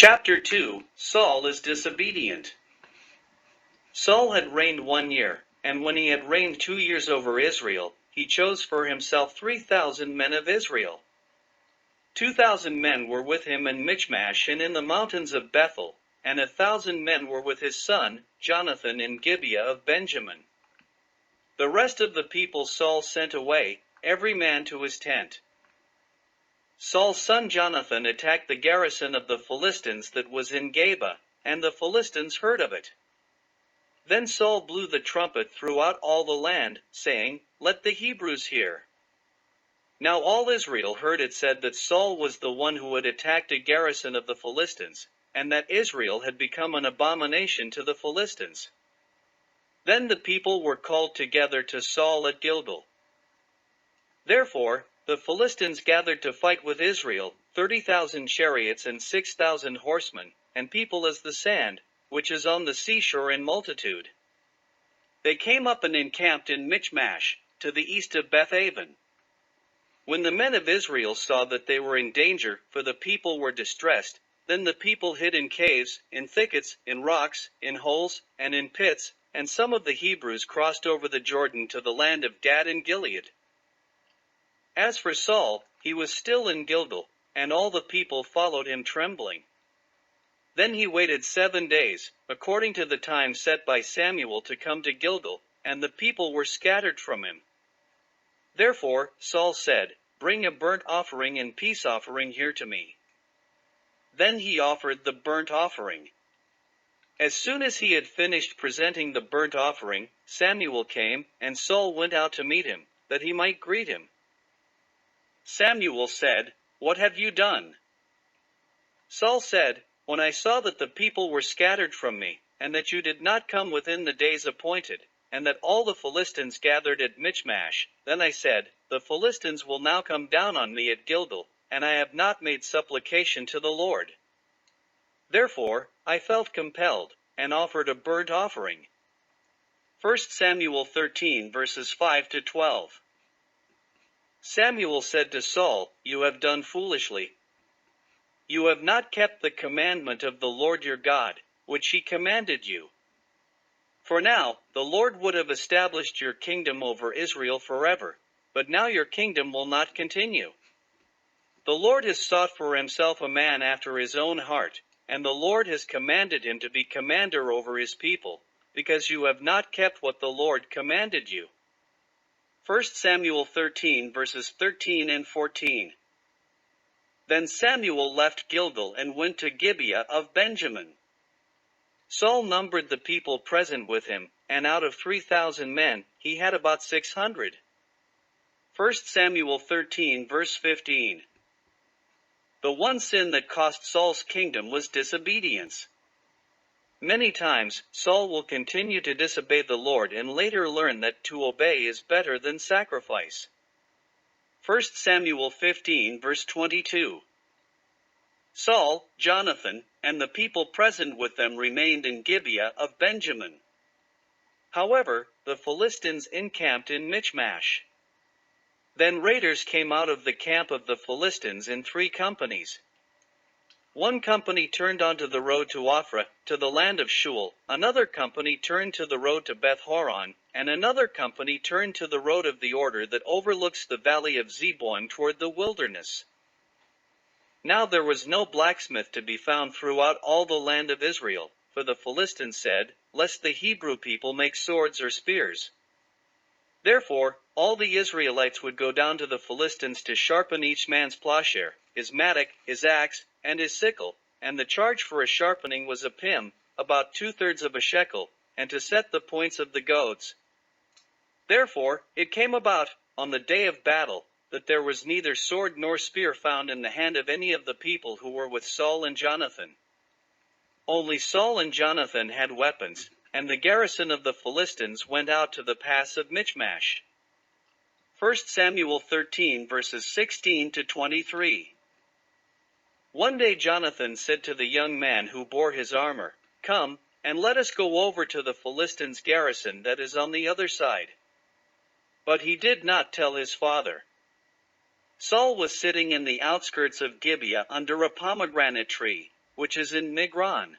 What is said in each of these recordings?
Chapter 2 Saul is disobedient. Saul had reigned 1 year, and when he had reigned 2 years over Israel, he chose for himself 3,000 men of Israel. 2,000 men were with him in Michmash and in the mountains of Bethel, and 1,000 men were with his son, Jonathan, in Gibeah of Benjamin. The rest of the people Saul sent away, every man to his tent. Saul's son Jonathan attacked the garrison of the Philistines that was in Geba, and the Philistines heard of it. Then Saul blew the trumpet throughout all the land, saying, "Let the Hebrews hear." Now all Israel heard it said that Saul was the one who had attacked a garrison of the Philistines, and that Israel had become an abomination to the Philistines. Then the people were called together to Saul at Gilgal. Therefore, the Philistines gathered to fight with Israel, 30,000 chariots and 6,000 horsemen, and people as the sand, which is on the seashore in multitude. They came up and encamped in Michmash, to the east of Bethaven. When the men of Israel saw that they were in danger, for the people were distressed, then the people hid in caves, in thickets, in rocks, in holes, and in pits, and some of the Hebrews crossed over the Jordan to the land of Gad and Gilead. As for Saul, he was still in Gilgal, and all the people followed him trembling. Then he waited 7 days, according to the time set by Samuel to come to Gilgal, and the people were scattered from him. Therefore Saul said, "Bring a burnt offering and peace offering here to me." Then he offered the burnt offering. As soon as he had finished presenting the burnt offering, Samuel came, and Saul went out to meet him, that he might greet him. Samuel said, "What have you done?" Saul said, "When I saw that the people were scattered from me, and that you did not come within the days appointed, and that all the Philistines gathered at Michmash, then I said, the Philistines will now come down on me at Gilgal, and I have not made supplication to the Lord. Therefore I felt compelled, and offered a burnt offering." 1 Samuel 13 verses 5 to 12. Samuel said to Saul, "You have done foolishly. You have not kept the commandment of the Lord your God, which he commanded you. For now, the Lord would have established your kingdom over Israel forever, but now your kingdom will not continue. The Lord has sought for himself a man after his own heart, and the Lord has commanded him to be commander over his people, because you have not kept what the Lord commanded you." 1 Samuel 13 verses 13 and 14. Then Samuel left Gilgal and went to Gibeah of Benjamin. Saul numbered the people present with him, and out of 3,000 men, he had about 600. 1 Samuel 13 verse 15. The one sin that cost Saul's kingdom was disobedience. Many times, Saul will continue to disobey the Lord and later learn that to obey is better than sacrifice. 1 Samuel 15 verse 22. Saul, Jonathan, and the people present with them remained in Gibeah of Benjamin. However, the Philistines encamped in Michmash. Then raiders came out of the camp of the Philistines in 3 companies. One company turned onto the road to Ophrah, to the land of Shual, another company turned to the road to Beth-horon, and another company turned to the road of the order that overlooks the valley of Zeboim toward the wilderness. Now there was no blacksmith to be found throughout all the land of Israel, for the Philistines said, "Lest the Hebrew people make swords or spears." Therefore, all the Israelites would go down to the Philistines to sharpen each man's plowshare, his mattock, his axe, and his sickle, and the charge for a sharpening was a pim, about 2/3 of a shekel, and to set the points of the goads. Therefore, it came about, on the day of battle, that there was neither sword nor spear found in the hand of any of the people who were with Saul and Jonathan. Only Saul and Jonathan had weapons, and the garrison of the Philistines went out to the pass of Michmash. 1 Samuel 13 verses 16 to 23. One day Jonathan said to the young man who bore his armor, "Come, and let us go over to the Philistines' garrison that is on the other side." But he did not tell his father. Saul was sitting in the outskirts of Gibeah under a pomegranate tree, which is in Migron.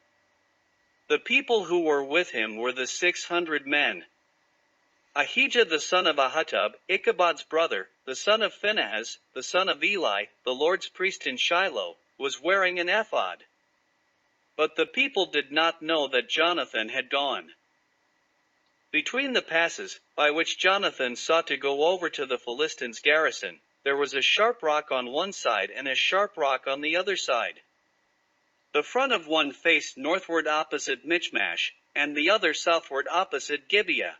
The people who were with him were the 600 men. Ahijah the son of Ahitub, Ichabod's brother, the son of Phinehas, the son of Eli, the Lord's priest in Shiloh, was wearing an ephod. But the people did not know that Jonathan had gone. Between the passes, by which Jonathan sought to go over to the Philistines' garrison, there was a sharp rock on one side and a sharp rock on the other side. The front of one faced northward opposite Michmash, and the other southward opposite Gibeah.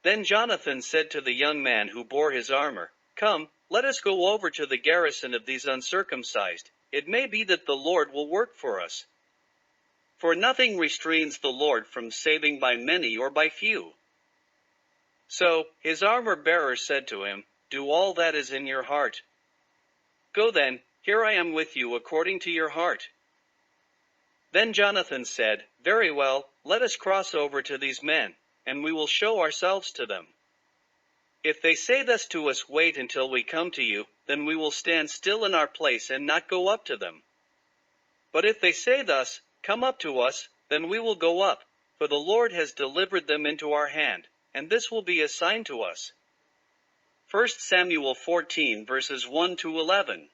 Then Jonathan said to the young man who bore his armor, "Come, let us go over to the garrison of these uncircumcised. It may be that the Lord will work for us. For nothing restrains the Lord from saving by many or by few." So his armor-bearer said to him, "Do all that is in your heart." "Go then, here I am with you according to your heart." Then Jonathan said, "Very well, let us cross over to these men, and we will show ourselves to them. If they say thus to us, 'Wait until we come to you,' then we will stand still in our place and not go up to them. But if they say thus, 'Come up to us,' then we will go up, for the Lord has delivered them into our hand, and this will be a sign to us." 1 Samuel 14 verses 1 to 11.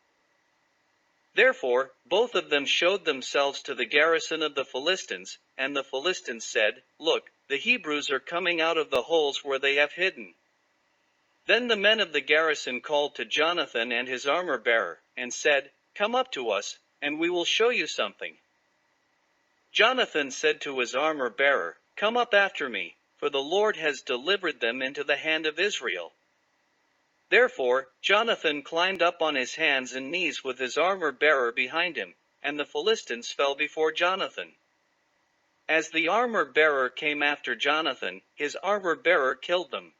Therefore, both of them showed themselves to the garrison of the Philistines, and the Philistines said, "Look, the Hebrews are coming out of the holes where they have hidden." Then the men of the garrison called to Jonathan and his armor-bearer, and said, "Come up to us, and we will show you something." Jonathan said to his armor-bearer, "Come up after me, for the Lord has delivered them into the hand of Israel." Therefore, Jonathan climbed up on his hands and knees with his armor-bearer behind him, and the Philistines fell before Jonathan. As the armor-bearer came after Jonathan, his armor-bearer killed them.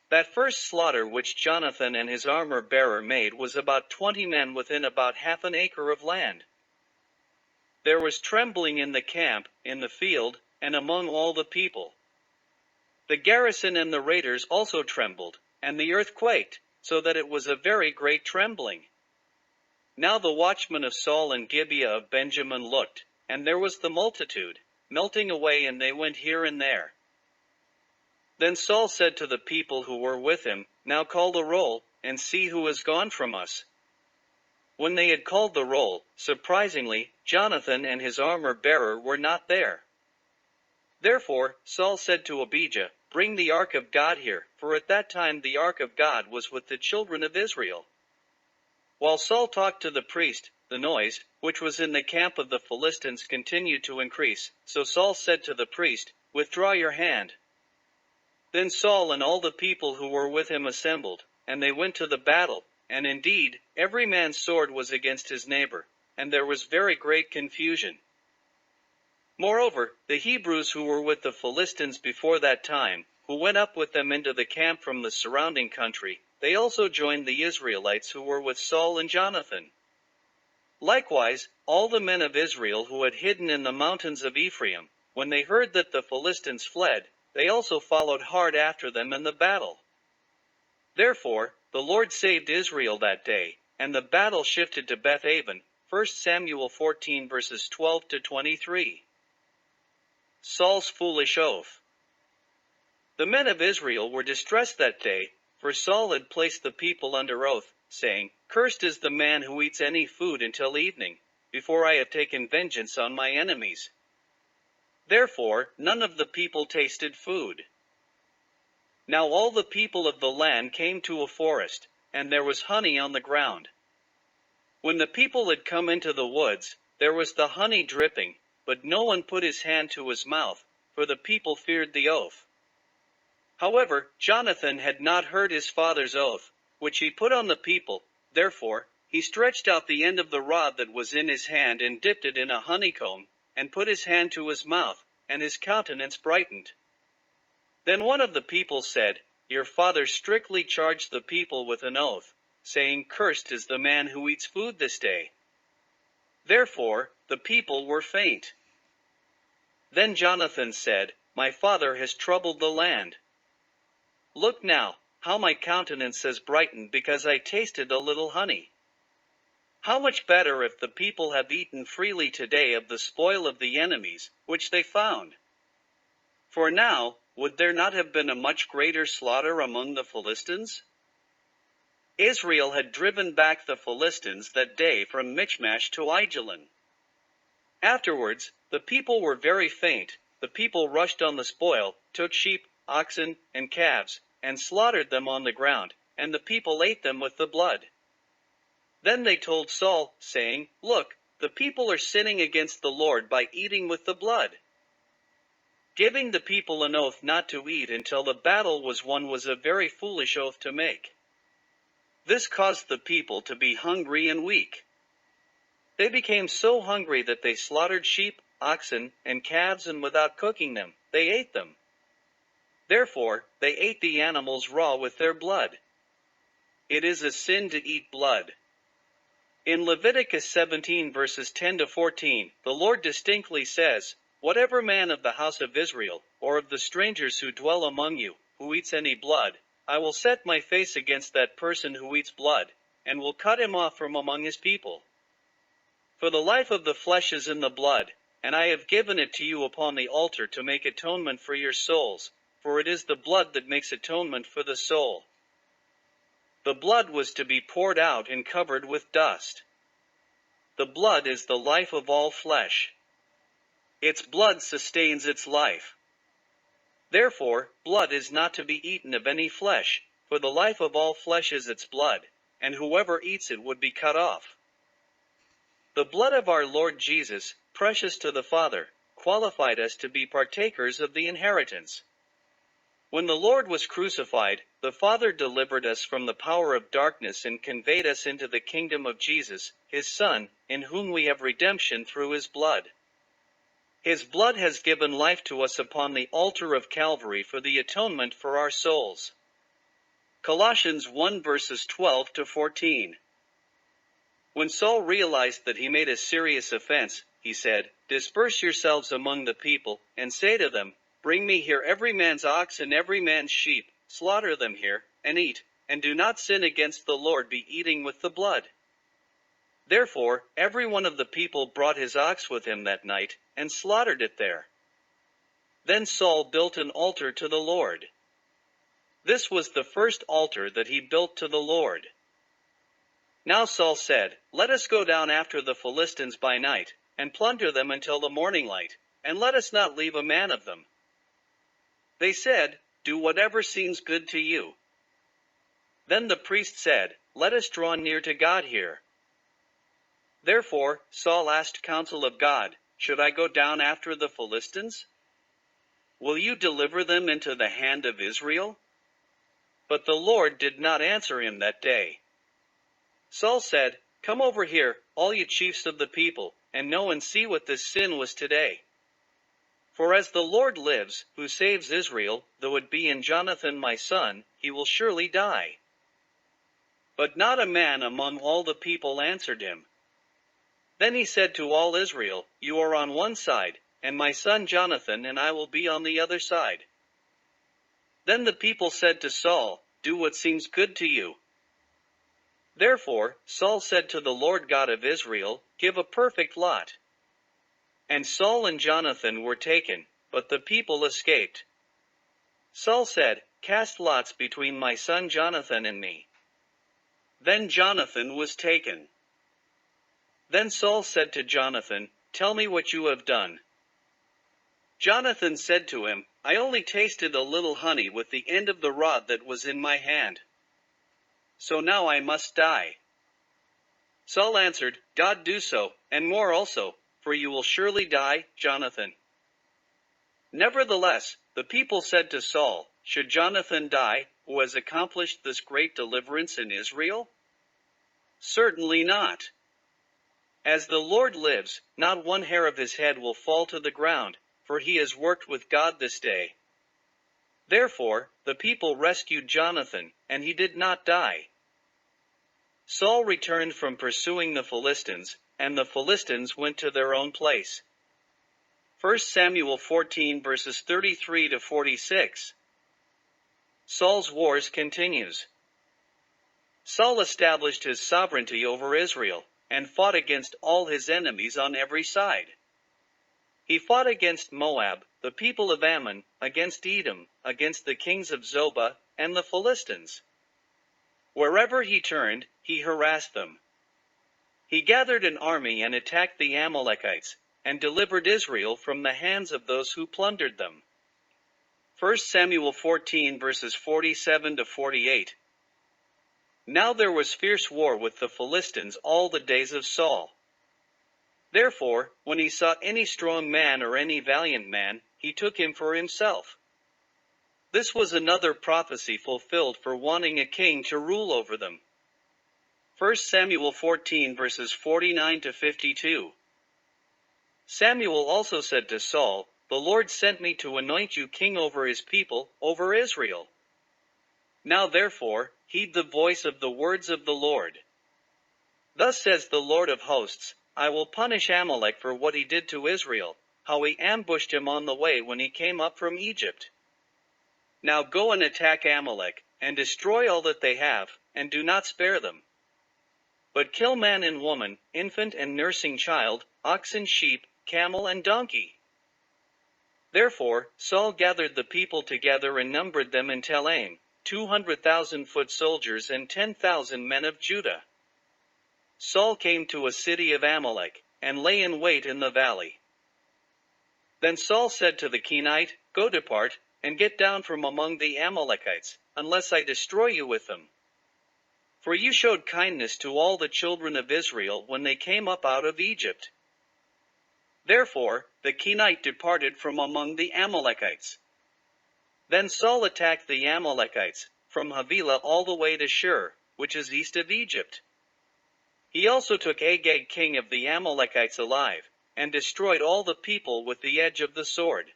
That first slaughter which Jonathan and his armor-bearer made was about 20 men within about half an acre of land. There was trembling in the camp, in the field, and among all the people. The garrison and the raiders also trembled, and the earth quaked, so that it was a very great trembling. Now the watchmen of Saul and Gibeah of Benjamin looked, and there was the multitude, melting away, and they went here and there. Then Saul said to the people who were with him, "Now call the roll, and see who has gone from us." When they had called the roll, surprisingly, Jonathan and his armor-bearer were not there. Therefore Saul said to Abijah, "Bring the ark of God here," for at that time the ark of God was with the children of Israel. While Saul talked to the priest, the noise, which was in the camp of the Philistines, continued to increase. So Saul said to the priest, "Withdraw your hand." Then Saul and all the people who were with him assembled, and they went to the battle, and indeed, every man's sword was against his neighbor, and there was very great confusion. Moreover, the Hebrews who were with the Philistines before that time, who went up with them into the camp from the surrounding country, they also joined the Israelites who were with Saul and Jonathan. Likewise, all the men of Israel who had hidden in the mountains of Ephraim, when they heard that the Philistines fled, they also followed hard after them in the battle. Therefore, the Lord saved Israel that day, and the battle shifted to Beth-aven. 1 Samuel 14 verses 12 to 23. Saul's foolish oath. The men of Israel were distressed that day, for Saul had placed the people under oath, saying, "Cursed is the man who eats any food until evening, before I have taken vengeance on my enemies." Therefore, none of the people tasted food. Now all the people of the land came to a forest, and there was honey on the ground. When the people had come into the woods, there was the honey dripping, but no one put his hand to his mouth, for the people feared the oath. However, Jonathan had not heard his father's oath, which he put on the people. Therefore, he stretched out the end of the rod that was in his hand and dipped it in a honeycomb, and put his hand to his mouth, and his countenance brightened. Then one of the people said, "Your father strictly charged the people with an oath, saying, 'Cursed is the man who eats food this day.' Therefore, the people were faint." Then Jonathan said, "My father has troubled the land. Look now, how my countenance has brightened because I tasted a little honey." How much better if the people have eaten freely today of the spoil of the enemies, which they found. For now, would there not have been a much greater slaughter among the Philistines? Israel had driven back the Philistines that day from Michmash to Aijalon. Afterwards, the people were very faint. The people rushed on the spoil, took sheep, oxen, and calves, and slaughtered them on the ground, and the people ate them with the blood. Then they told Saul, saying, "Look, the people are sinning against the Lord by eating with the blood." Giving the people an oath not to eat until the battle was won was a very foolish oath to make. This caused the people to be hungry and weak. They became so hungry that they slaughtered sheep, oxen, and calves, and without cooking them, they ate them. Therefore, they ate the animals raw with their blood. It is a sin to eat blood. In Leviticus 17 verses 10 to 14, the Lord distinctly says, "Whatever man of the house of Israel, or of the strangers who dwell among you, who eats any blood, I will set my face against that person who eats blood, and will cut him off from among his people. For the life of the flesh is in the blood, and I have given it to you upon the altar to make atonement for your souls, for it is the blood that makes atonement for the soul." The blood was to be poured out and covered with dust. The blood is the life of all flesh. Its blood sustains its life. Therefore, blood is not to be eaten of any flesh, for the life of all flesh is its blood, and whoever eats it would be cut off. The blood of our Lord Jesus, precious to the Father, qualified us to be partakers of the inheritance. When the Lord was crucified, the Father delivered us from the power of darkness and conveyed us into the kingdom of Jesus, his Son, in whom we have redemption through his blood. His blood has given life to us upon the altar of Calvary for the atonement for our souls. Colossians 1 verses 12 to 14. When Saul realized that he made a serious offense, he said, "Disperse yourselves among the people, and say to them, Bring me here every man's ox and every man's sheep, slaughter them here, and eat, and do not sin against the Lord by eating with the blood." Therefore, every one of the people brought his ox with him that night, and slaughtered it there. Then Saul built an altar to the Lord. This was the first altar that he built to the Lord. Now Saul said, "Let us go down after the Philistines by night, and plunder them until the morning light, and let us not leave a man of them." They said, "Do whatever seems good to you." Then the priest said, "Let us draw near to God here." Therefore Saul asked counsel of God, "Should I go down after the Philistines? Will you deliver them into the hand of Israel?" But the Lord did not answer him that day. Saul said, "Come over here, all you chiefs of the people, and know and see what this sin was today. For as the Lord lives, who saves Israel, though it be in Jonathan my son, he will surely die." But not a man among all the people answered him. Then he said to all Israel, "You are on one side, and my son Jonathan and I will be on the other side." Then the people said to Saul, "Do what seems good to you." Therefore Saul said to the Lord God of Israel, "Give a perfect lot." And Saul and Jonathan were taken, but the people escaped. Saul said, "Cast lots between my son Jonathan and me." Then Jonathan was taken. Then Saul said to Jonathan, "Tell me what you have done." Jonathan said to him, "I only tasted a little honey with the end of the rod that was in my hand. So now I must die." Saul answered, "God do so, and more also, for you will surely die, Jonathan." Nevertheless, the people said to Saul, "Should Jonathan die, who has accomplished this great deliverance in Israel? Certainly not. As the Lord lives, not one hair of his head will fall to the ground, for he has worked with God this day." Therefore, the people rescued Jonathan, and he did not die. Saul returned from pursuing the Philistines, and the Philistines went to their own place. 1 Samuel 14 verses 33 to 46. Saul's wars continues. Saul established his sovereignty over Israel, and fought against all his enemies on every side. He fought against Moab, the people of Ammon, against Edom, against the kings of Zobah, and the Philistines. Wherever he turned, he harassed them. He gathered an army and attacked the Amalekites, and delivered Israel from the hands of those who plundered them. 1 Samuel 14 verses 47 to 48. Now there was fierce war with the Philistines all the days of Saul. Therefore, when he saw any strong man or any valiant man, he took him for himself. This was another prophecy fulfilled for wanting a king to rule over them. 1 Samuel 14 verses 49 to 52. Samuel also said to Saul, "The Lord sent me to anoint you king over his people, over Israel. Now therefore, heed the voice of the words of the Lord. Thus says the Lord of hosts, I will punish Amalek for what he did to Israel, how he ambushed him on the way when he came up from Egypt. Now go and attack Amalek, and destroy all that they have, and do not spare them. But kill man and woman, infant and nursing child, ox and sheep, camel and donkey." Therefore Saul gathered the people together and numbered them in Telaim, 200,000 foot soldiers and 10,000 men of Judah. Saul came to a city of Amalek, and lay in wait in the valley. Then Saul said to the Kenite, "Go depart, and get down from among the Amalekites, unless I destroy you with them. For you showed kindness to all the children of Israel when they came up out of Egypt." Therefore the Kenite departed from among the Amalekites. Then Saul attacked the Amalekites, from Havilah all the way to Shur, which is east of Egypt. He also took Agag king of the Amalekites alive, and destroyed all the people with the edge of the sword.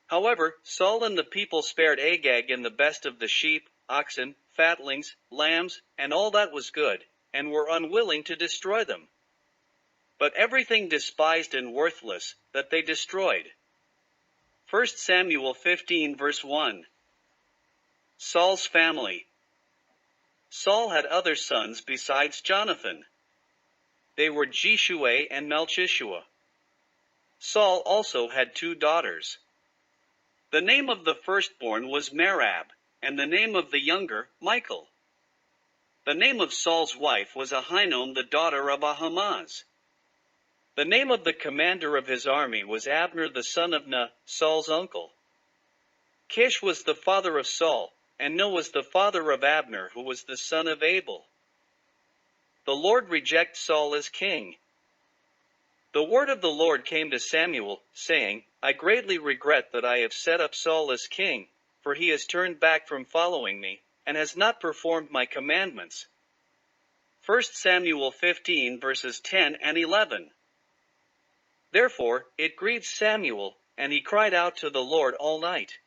However, Saul and the people spared Agag and the best of the sheep, oxen, fatlings, lambs, and all that was good, and were unwilling to destroy them. But everything despised and worthless, that they destroyed. 1 Samuel 15 verse 1. Saul's family. Saul had other sons besides Jonathan. They were Jeshua and Melchishua. Saul also had 2 daughters. The name of the firstborn was Merab, and the name of the younger, Michal. The name of Saul's wife was Ahinoam, the daughter of Ahimaaz. The name of the commander of his army was Abner the son of Ner, Saul's uncle. Kish was the father of Saul, and Ner was the father of Abner, who was the son of Abel. The Lord rejects Saul as king. The word of the Lord came to Samuel, saying, "I greatly regret that I have set up Saul as king, for he has turned back from following me, and has not performed my commandments." 1 Samuel 15 verses 10 and 11. Therefore it grieved Samuel, and he cried out to the Lord all night.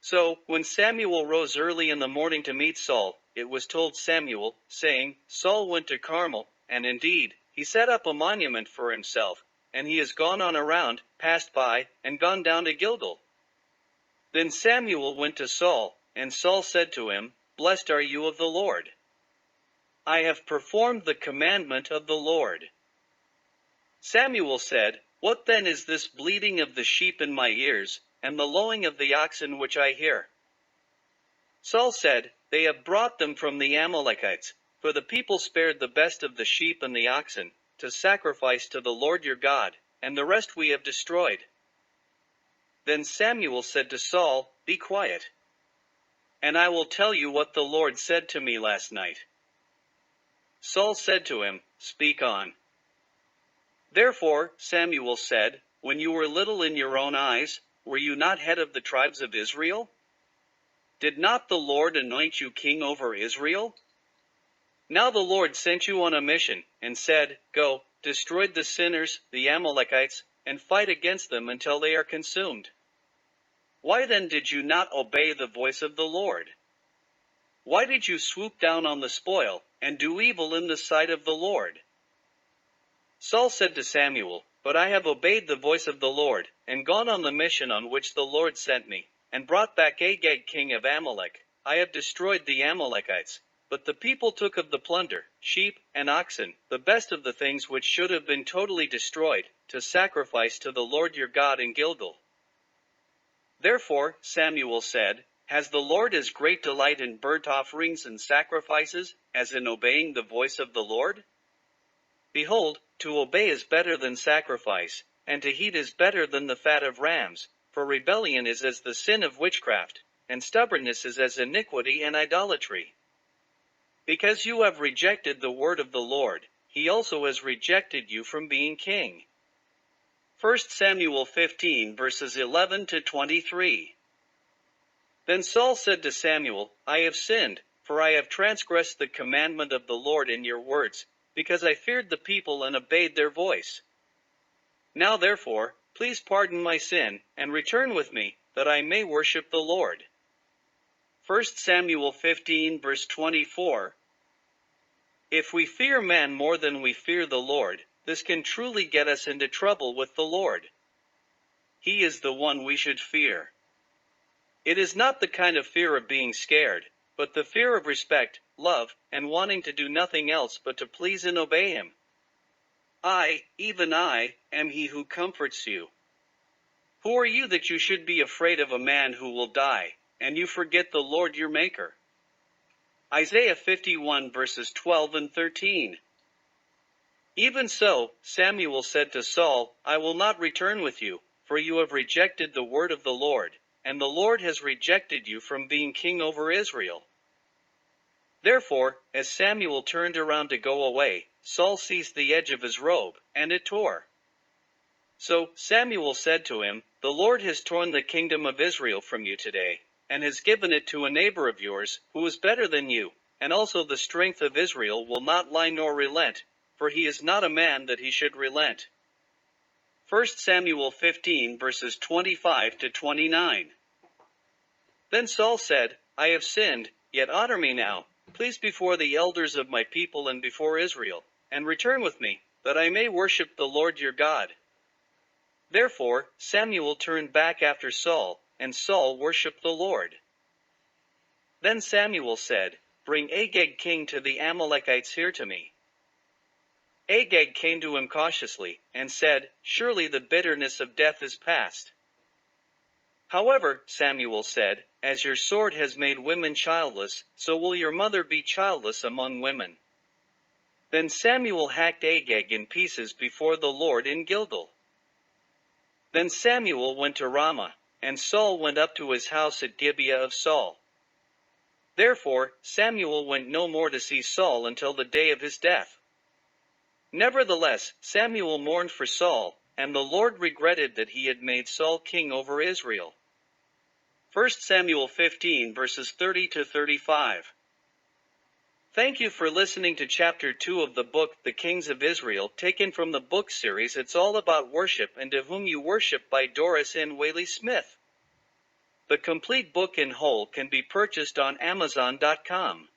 So, when Samuel rose early in the morning to meet Saul, it was told Samuel, saying, "Saul went to Carmel, and indeed, he set up a monument for himself, and he has gone on around, passed by, and gone down to Gilgal." Then Samuel went to Saul, and Saul said to him, "Blessed are you of the Lord. I have performed the commandment of the Lord." Samuel said, "What then is this bleating of the sheep in my ears, and the lowing of the oxen which I hear?" Saul said, "They have brought them from the Amalekites, for the people spared the best of the sheep and the oxen, to sacrifice to the Lord your God, and the rest we have destroyed." Then Samuel said to Saul, "Be quiet, and I will tell you what the Lord said to me last night." Saul said to him, "Speak on." Therefore Samuel said, "When you were little in your own eyes, were you not head of the tribes of Israel? Did not the Lord anoint you king over Israel? Now the Lord sent you on a mission, and said, 'Go, destroy the sinners, the Amalekites, and fight against them until they are consumed.' Why then did you not obey the voice of the Lord? Why did you swoop down on the spoil, and do evil in the sight of the Lord?" Saul said to Samuel, "But I have obeyed the voice of the Lord, and gone on the mission on which the Lord sent me, and brought back Agag king of Amalek. I have destroyed the Amalekites, But the people took of the plunder, sheep and oxen, the best of the things which should have been totally destroyed, to sacrifice to the Lord your God in Gilgal. Therefore Samuel said, Has the Lord as great delight in burnt offerings and sacrifices, as in obeying the voice of the Lord? Behold, to obey is better than sacrifice, and to heed is better than the fat of rams, for rebellion is as the sin of witchcraft, and stubbornness is as iniquity and idolatry. Because you have rejected the word of the Lord, he also has rejected you from being king. 1 Samuel 15 verses 11 to 23. Then Saul said to Samuel, I have sinned, for I have transgressed the commandment of the Lord in your words, because I feared the people and obeyed their voice. Now therefore, please pardon my sin, and return with me, that I may worship the Lord. 1 Samuel 15 verse 24. If we fear man more than we fear the Lord, this can truly get us into trouble with the Lord. He is the one we should fear. It is not the kind of fear of being scared, but the fear of respect, love, and wanting to do nothing else but to please and obey him. I, even I, am he who comforts you. Who are you that you should be afraid of a man who will die, and you forget the Lord your Maker? Isaiah 51 verses 12 and 13. Even so, Samuel said to Saul, I will not return with you, for you have rejected the word of the Lord, and the Lord has rejected you from being king over Israel. Therefore, as Samuel turned around to go away, Saul seized the edge of his robe, and it tore. So Samuel said to him, The Lord has torn the kingdom of Israel from you today, and has given it to a neighbor of yours, who is better than you, and also the strength of Israel will not lie nor relent, for he is not a man that he should relent. 1 Samuel 15 verses 25 to 29. Then Saul said, I have sinned, yet honor me now, please before the elders of my people and before Israel, and return with me, that I may worship the Lord your God. Therefore Samuel turned back after Saul, and Saul worshipped the Lord. Then Samuel said, Bring Agag king to the Amalekites here to me. Agag came to him cautiously, and said, Surely the bitterness of death is past. However, Samuel said, As your sword has made women childless, so will your mother be childless among women. Then Samuel hacked Agag in pieces before the Lord in Gilgal. Then Samuel went to Ramah, and Saul went up to his house at Gibeah of Saul. Therefore Samuel went no more to see Saul until the day of his death. Nevertheless, Samuel mourned for Saul, and the Lord regretted that he had made Saul king over Israel. 1 Samuel 15 verses 30 to 35. Thank you for listening to Chapter 2 of the book, The Kings of Israel, taken from the book series It's All About Worship and To Whom You Worship by Doris N. Whaley Smith. The complete book in whole can be purchased on Amazon.com.